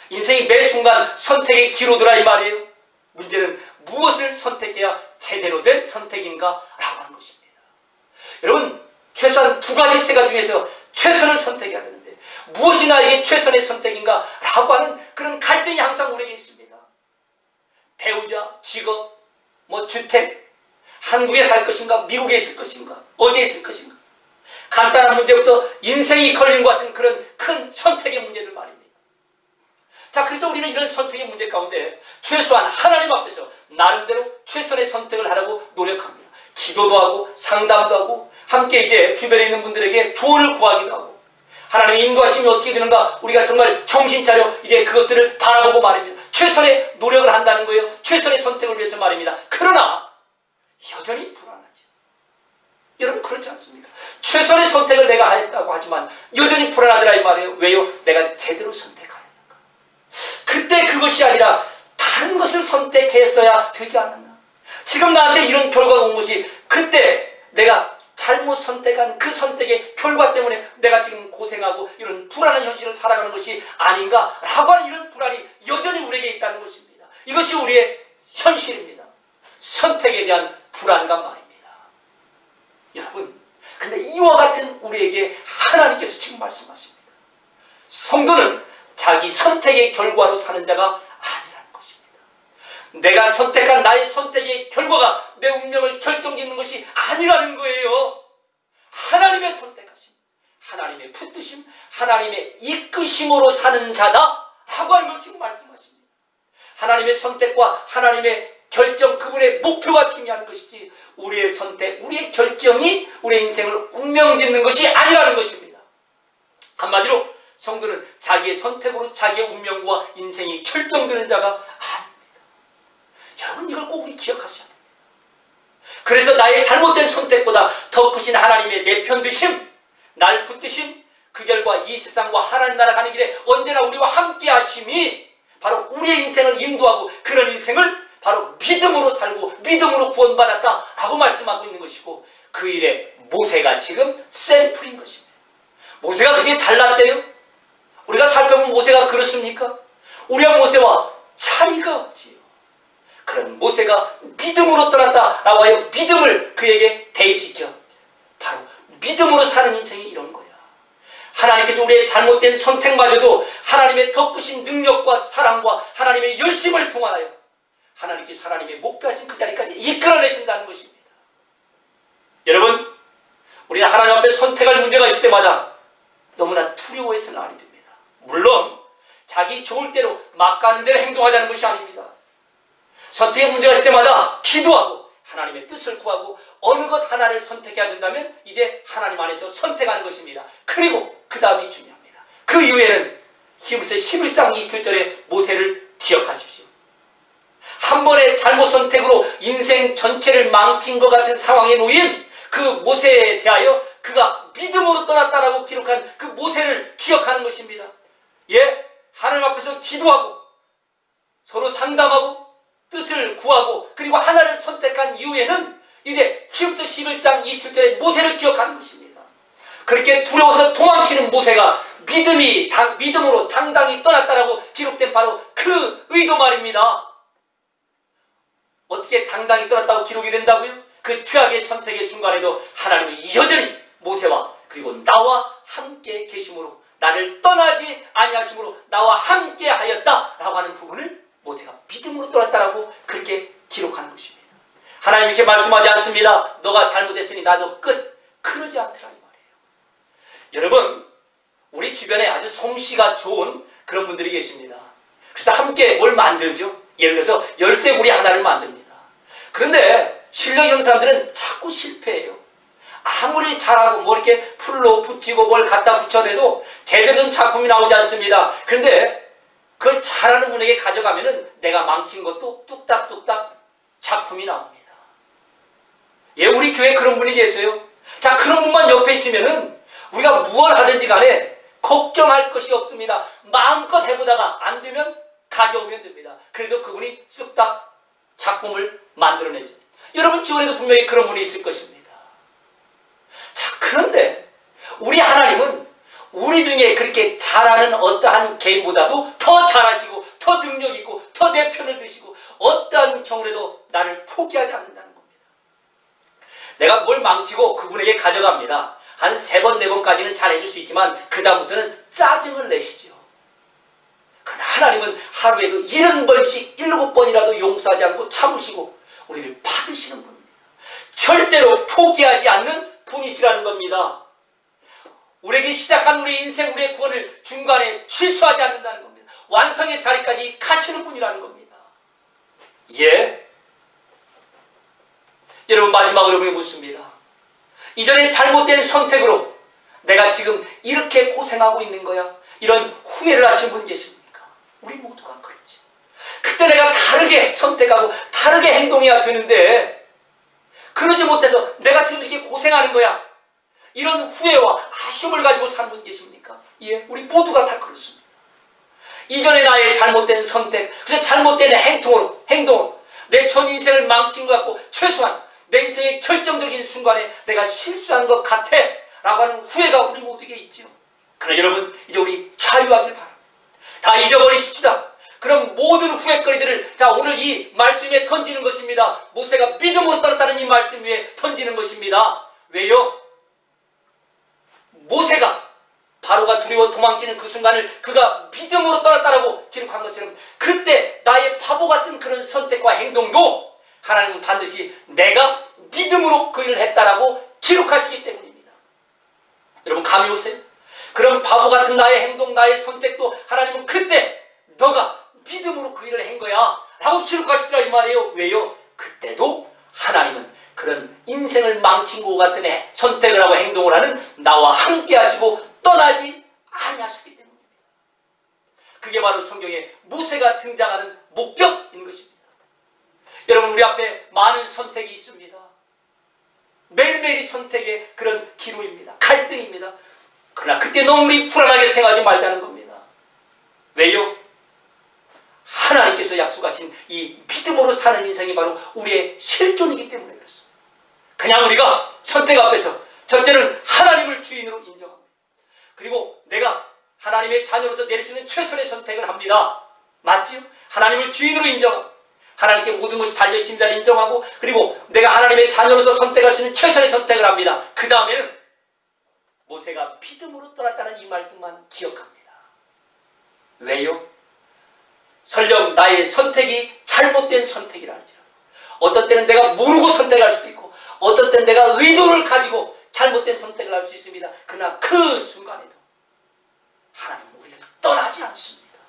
인생이 매 순간 선택의 기로더라 이 말이에요. 문제는 무엇을 선택해야 제대로 된 선택인가 라고 하는 것입니다. 여러분, 최소한 두 가지 세 가지 중에서 최선을 선택해야 되는데 무엇이 나에게 최선의 선택인가 라고 하는 그런 갈등이 항상 우리에게 있습니다. 배우자, 직업, 주택, 한국에 살 것인가 미국에 있을 것인가 어디에 있을 것인가, 간단한 문제부터 인생이 걸린 것 같은 그런 큰 선택의 문제들 말입니다. 자, 그래서 우리는 이런 선택의 문제 가운데 최소한 하나님 앞에서 나름대로 최선의 선택을 하라고 노력합니다. 기도도 하고 상담도 하고 함께 이제 주변에 있는 분들에게 조언을 구하기도 하고 하나님의 인도하심이 어떻게 되는가 우리가 정말 정신 차려 이제 그것들을 바라보고 말입니다. 최선의 노력을 한다는 거예요. 최선의 선택을 위해서 말입니다. 그러나 여전히 불안하죠. 여러분, 그렇지 않습니까? 최선의 선택을 내가 했다고 하지만 여전히 불안하더라 이 말이에요. 왜요? 내가 제대로 선택하였는가? 그때 그것이 아니라 다른 것을 선택했어야 되지 않았나? 지금 나한테 이런 결과가 온 것이 그때 내가 잘못 선택한 그 선택의 결과 때문에 내가 지금 고생하고 이런 불안한 현실을 살아가는 것이 아닌가라고 하는 이런 불안이 여전히 우리에게 있다는 것입니다. 이것이 우리의 현실입니다. 선택에 대한 불안감 말입니다. 여러분, 근데 이와 같은 우리에게 하나님께서 지금 말씀하십니다. 성도는 자기 선택의 결과로 사는 자가 아니라는 것입니다. 내가 선택한 나의 선택의 결과가 내 운명을 결정짓는 것이 아니라는 거예요. 하나님의 선택하심, 하나님의 붙드심, 하나님의 이끄심으로 사는 자다라고 하는 걸 지금 말씀하십니다. 하나님의 선택과 하나님의 결정, 그분의 목표가 중요한 것이지 우리의 선택, 우리의 결정이 우리의 인생을 운명짓는 것이 아니라는 것입니다. 한마디로 성도는 자기의 선택으로 자기의 운명과 인생이 결정되는 자가 아닙니다. 여러분, 이걸 꼭 우리 기억하셔야 됩니다. 그래서 나의 잘못된 선택보다 더 크신 하나님의 내 편드심, 날 붙드심, 그 결과 이 세상과 하나님 나라 가는 길에 언제나 우리와 함께 하심이 바로 우리의 인생을 인도하고 그런 인생을 바로 믿음으로 살고 믿음으로 구원받았다라고 말씀하고 있는 것이고, 그 일에 모세가 지금 셀프인 것입니다. 모세가 그게 잘났대요? 우리가 살펴보면 모세가 그렇습니까? 우리와 모세와 차이가 없지요. 그런 모세가 믿음으로 떠났다라고 하여 믿음을 그에게 대입시켜 바로 믿음으로 사는 인생이 이런 거야. 하나님께서 우리의 잘못된 선택마저도 하나님의 더 크신 능력과 사랑과 하나님의 열심을 통하여 하나님께서 하나님의 목표하신 그 자리까지 이끌어내신다는 것입니다. 여러분, 우리는 하나님 앞에 선택할 문제가 있을 때마다 너무나 두려워해서는 아니 됩니다. 물론 자기 좋을 대로 막 가는 대로 행동하자는 것이 아닙니다. 선택의 문제가 있을 때마다 기도하고 하나님의 뜻을 구하고 어느 것 하나를 선택해야 된다면 이제 하나님 안에서 선택하는 것입니다. 그리고 그 다음이 중요합니다. 그 이후에는 히브리서 11장 27절에 모세를 기억하십시오. 한 번의 잘못 선택으로 인생 전체를 망친 것 같은 상황에 놓인 그 모세에 대하여 그가 믿음으로 떠났다라고 기록한 그 모세를 기억하는 것입니다. 예, 하나님 앞에서 기도하고 서로 상담하고 뜻을 구하고 그리고 하나를 선택한 이후에는 이제 히브리서 11장 27절에 모세를 기억하는 것입니다. 그렇게 두려워서 도망치는 모세가 믿음으로 당당히 떠났다라고 기록된 바로 그 의도 말입니다. 어떻게 당당히 떠났다고 기록이 된다고요? 그 최악의 선택의 순간에도 하나님은 여전히 모세와 그리고 나와 함께 계심으로 나를 떠나지 아니하심으로 나와 함께 하였다라고 하는 부분을 모세가 믿음으로 떠났다라고 그렇게 기록하는 것입니다. 하나님 이렇게 말씀하지 않습니다. 너가 잘못했으니 나도 끝. 그러지 않더라 이 말이에요. 여러분, 우리 주변에 아주 솜씨가 좋은 그런 분들이 계십니다. 그래서 함께 뭘 만들죠. 예를 들어서 열쇠고리 하나를 만듭니다. 그런데 실력 있는 사람들은 자꾸 실패해요. 아무리 잘하고 뭐 이렇게 풀로 붙이고 뭘 갖다 붙여내도 제대로 된 작품이 나오지 않습니다. 그런데 그걸 잘하는 분에게 가져가면은 내가 망친 것도 뚝딱뚝딱 작품이 나옵니다. 예, 우리 교회에 그런 분이 계세요. 자, 그런 분만 옆에 있으면은 우리가 무엇을 하든지 간에 걱정할 것이 없습니다. 마음껏 해보다가 안 되면 가져오면 됩니다. 그래도 그분이 쑥딱 작품을 만들어내죠. 여러분 주변에도 분명히 그런 분이 있을 것입니다. 자, 그런데 우리 하나님은 우리 중에 그렇게 잘하는 어떠한 개인보다도 더 잘하시고 더 능력있고 더 내 편을 드시고 어떠한 경우라도 나를 포기하지 않는다는 겁니다. 내가 뭘 망치고 그분에게 가져갑니다. 한 3번, 4번까지는 잘해줄 수 있지만 그 다음부터는 짜증을 내시죠. 그러나 하나님은 하루에도 70번씩 7번이라도 용서하지 않고 참으시고 우리를 받으시는 분입니다. 절대로 포기하지 않는 분이시라는 겁니다. 우리에게 시작한 우리 인생, 우리의 구원을 중간에 취소하지 않는다는 겁니다. 완성의 자리까지 가시는 분이라는 겁니다. 예. 여러분, 마지막으로 여러분이 묻습니다. 이전에 잘못된 선택으로 내가 지금 이렇게 고생하고 있는 거야? 이런 후회를 하신 분 계십니까? 우리 모두가 그렇지. 그때 내가 다르게 선택하고 다르게 행동해야 되는데 그러지 못해서 내가 지금 이렇게 고생하는 거야. 이런 후회와 아쉬움을 가지고 사는 분 계십니까? 예, 우리 모두가 다 그렇습니다. 이전에 나의 잘못된 선택, 그래서 잘못된 행동으로 내 전 인생을 망친 것 같고 최소한 내 인생의 결정적인 순간에 내가 실수한 것 같아 라고 하는 후회가 우리 모두에게 있지요. 그러나 여러분, 이제 우리 자유하길 바랍니다. 다 잊어버리십시다. 그럼 모든 후회거리들을 자 오늘 이 말씀 위에 던지는 것입니다. 모세가 믿음으로 따랐다는 이 말씀 위에 던지는 것입니다. 왜요? 모세가 바로가 두려워 도망치는 그 순간을 그가 믿음으로 떠났다라고 기록한 것처럼 그때 나의 바보 같은 그런 선택과 행동도 하나님은 반드시 내가 믿음으로 그 일을 했다라고 기록하시기 때문입니다. 여러분 감이 오세요? 그런 바보 같은 나의 행동, 나의 선택도 하나님은 그때 너가 믿음으로 그 일을 한 거야 라고 기록하시더라 이 말이에요. 왜요? 그때도 하나님은 그런 인생을 망친 것 같은 선택을 하고 행동을 하는 나와 함께 하시고 떠나지 아니하셨기 때문입니다. 그게 바로 성경에 모세가 등장하는 목적인 것입니다. 여러분 우리 앞에 많은 선택이 있습니다. 매일매일이 선택의 그런 기로입니다. 갈등입니다. 그러나 그때 너무 우리 불안하게 생각하지 말자는 겁니다. 왜요? 하나님께서 약속하신 이 믿음으로 사는 인생이 바로 우리의 실존이기 때문에 그렇습니다. 그냥 우리가 선택 앞에서 첫째는 하나님을 주인으로 인정합니다. 그리고 내가 하나님의 자녀로서 내릴 수 있는 최선의 선택을 합니다. 맞지요? 하나님을 주인으로 인정하고 하나님께 모든 것이 달려있습니다를 인정하고 그리고 내가 하나님의 자녀로서 선택할 수 있는 최선의 선택을 합니다. 그 다음에는 모세가 믿음으로 떠났다는 이 말씀만 기억합니다. 왜요? 설령 나의 선택이 잘못된 선택이라 할지라도 어떤 때는 내가 모르고 선택할 수도 있고 어떤 때는 내가 의도를 가지고 잘못된 선택을 할 수 있습니다. 그러나 그 순간에도 하나님은 우리를 떠나지 않습니다.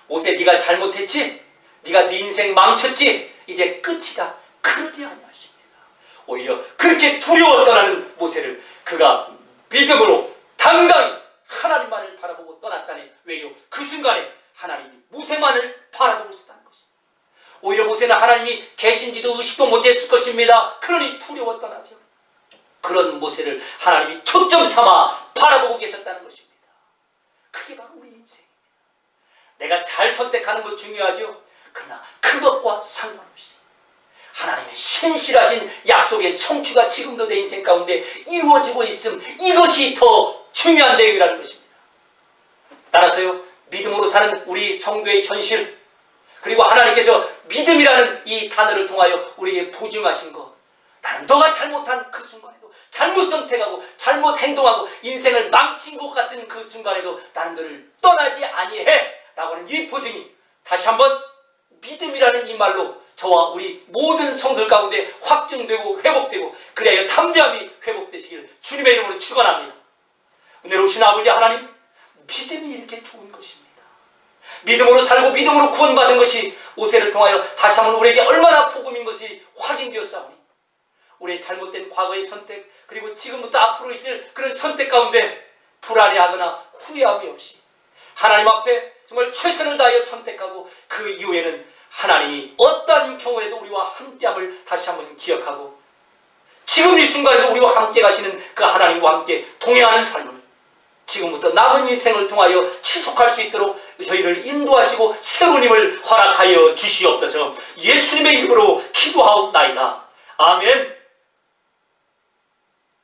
모세 네가 잘못했지? 네가 네 인생 망쳤지? 이제 끝이다. 그러지 아니하십니다. 오히려 그렇게 두려워 떠나는 모세를 그가 믿음으로 당당히 하나님만을 바라보고 떠났다니 왜요? 그 순간에 하나님이 모세만을 바라보고 있었다는 것입니다. 오히려 모세는 하나님이 계신지도 의식도 못했을 것입니다. 그러니 두려워 떠나죠. 그런 모세를 하나님이 초점 삼아 바라보고 계셨다는 것입니다. 그게 바로 우리 인생입니다. 내가 잘 선택하는 것 중요하죠. 그러나 그것과 상관없이 하나님의 신실하신 약속의 성취가 지금도 내 인생 가운데 이루어지고 있음, 이것이 더 중요한 내용이라는 것입니다. 따라서요, 믿음으로 사는 우리 성도의 현실, 그리고 하나님께서 믿음이라는 이 단어를 통하여 우리에게 보증하신 것, 나는 너가 잘못한 그 순간에도 잘못 선택하고 잘못 행동하고 인생을 망친 것 같은 그 순간에도 나는 너를 떠나지 아니해 라고 하는 이 보증이 다시 한번 믿음이라는 이 말로 저와 우리 모든 성도들 가운데 확증되고 회복되고 그래야 탐지함이 회복되시길 주님의 이름으로 축원합니다. 은혜로우신 아버지 하나님, 믿음이 이렇게 좋은 것입니다. 믿음으로 살고 믿음으로 구원받은 것이 모세를 통하여 다시 한번 우리에게 얼마나 복음인 것이 확인되었사오니 우리의 잘못된 과거의 선택 그리고 지금부터 앞으로 있을 그런 선택 가운데 불안해하거나 후회함이 없이 하나님 앞에 정말 최선을 다하여 선택하고 그 이후에는 하나님이 어떠한 경우에도 우리와 함께함을 다시 한번 기억하고 지금 이 순간에도 우리와 함께 가시는 그 하나님과 함께 동행하는 삶을 지금부터 남은 인생을 통하여 지속할 수 있도록 저희를 인도하시고 새로운 힘을 허락하여 주시옵소서. 예수님의 이름으로 기도하옵나이다. 아멘.